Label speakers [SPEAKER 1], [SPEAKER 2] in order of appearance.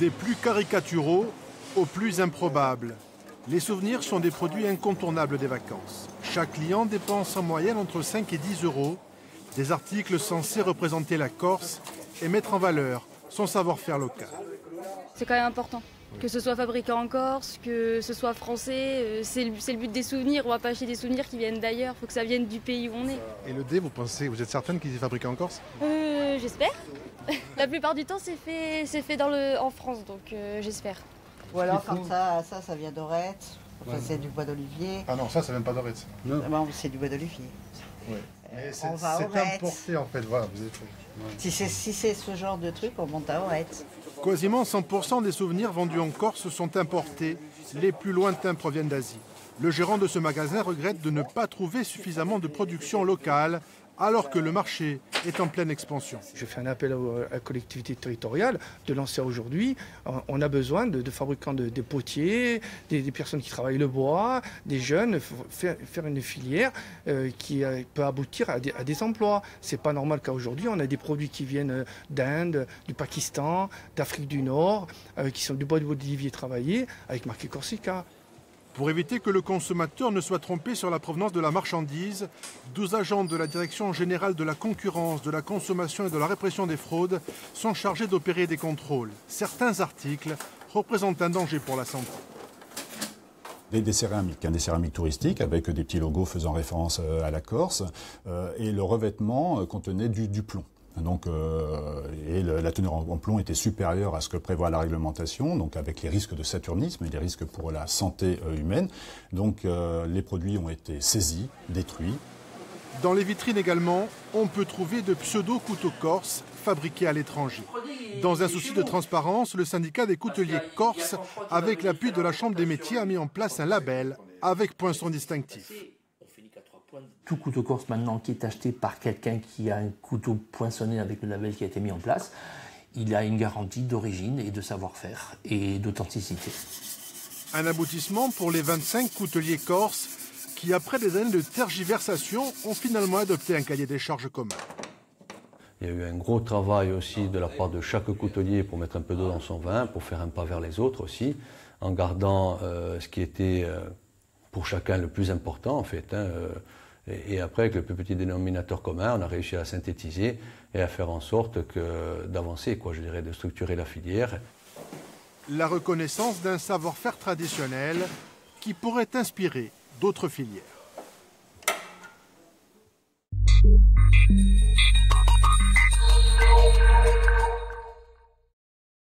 [SPEAKER 1] Des plus caricaturaux aux plus improbables. Les souvenirs sont des produits incontournables des vacances. Chaque client dépense en moyenne entre 5 et 10 euros. Des articles censés représenter la Corse et mettre en valeur son savoir-faire local.
[SPEAKER 2] C'est quand même important. Que ce soit fabriqué en Corse, que ce soit français, c'est le but des souvenirs. On ne va pas acheter des souvenirs qui viennent d'ailleurs, il faut que ça vienne du pays où on est.
[SPEAKER 1] Et le dé, vous êtes certaine qu'il est fabriqué en Corse?
[SPEAKER 2] J'espère. La plupart du temps, c'est fait en France, donc j'espère.
[SPEAKER 3] Ou alors comme ça vient d'Orette. Enfin, c'est du bois d'olivier.
[SPEAKER 1] Ah non, ça vient pas d'Orette.
[SPEAKER 3] Bon, c'est du bois d'olivier.
[SPEAKER 1] Oui. C'est
[SPEAKER 3] Orette.
[SPEAKER 1] importé en fait, voilà.
[SPEAKER 3] Si c'est ce genre de truc, on monte à Orette.
[SPEAKER 1] Quasiment 100% des souvenirs vendus en Corse sont importés. Les plus lointains proviennent d'Asie. Le gérant de ce magasin regrette de ne pas trouver suffisamment de production locale alors que le marché est en pleine expansion.
[SPEAKER 4] Je fais un appel à la collectivité territoriale de lancer aujourd'hui. On a besoin de fabricants des potiers, des personnes qui travaillent le bois, des jeunes, faire une filière qui peut aboutir à des emplois. C'est pas normal qu'aujourd'hui on a des produits qui viennent d'Inde, du Pakistan, d'Afrique du Nord, qui sont du bois d'olivier travaillé avec marqué Corsica.
[SPEAKER 1] Pour éviter que le consommateur ne soit trompé sur la provenance de la marchandise, 12 agents de la Direction générale de la concurrence, de la consommation et de la répression des fraudes sont chargés d'opérer des contrôles. Certains articles représentent un danger pour la santé.
[SPEAKER 5] Des céramiques touristiques avec des petits logos faisant référence à la Corse et le revêtement contenait du plomb. Donc, la teneur en plomb était supérieure à ce que prévoit la réglementation, donc avec les risques de saturnisme et les risques pour la santé humaine. Donc les produits ont été saisis, détruits.
[SPEAKER 1] Dans les vitrines également, on peut trouver de pseudo-couteaux corses fabriqués à l'étranger. Dans un souci de transparence, le syndicat des couteliers corses, avec l'appui de la Chambre des métiers, a mis en place un label avec poinçon distinctif.
[SPEAKER 6] Tout couteau corse maintenant qui est acheté par quelqu'un qui a un couteau poinçonné avec le label qui a été mis en place, il a une garantie d'origine et de savoir-faire et d'authenticité.
[SPEAKER 1] Un aboutissement pour les 25 couteliers corses qui, après des années de tergiversation, ont finalement adopté un cahier des charges commun.
[SPEAKER 7] Il y a eu un gros travail aussi de la part de chaque coutelier pour mettre un peu d'eau dans son vin, pour faire un pas vers les autres aussi, en gardant ce qui était pour chacun le plus important en fait. Et après, avec le plus petit dénominateur commun, on a réussi à synthétiser et à faire en sorte d'avancer, je dirais, de structurer la filière.
[SPEAKER 1] La reconnaissance d'un savoir-faire traditionnel qui pourrait inspirer d'autres filières.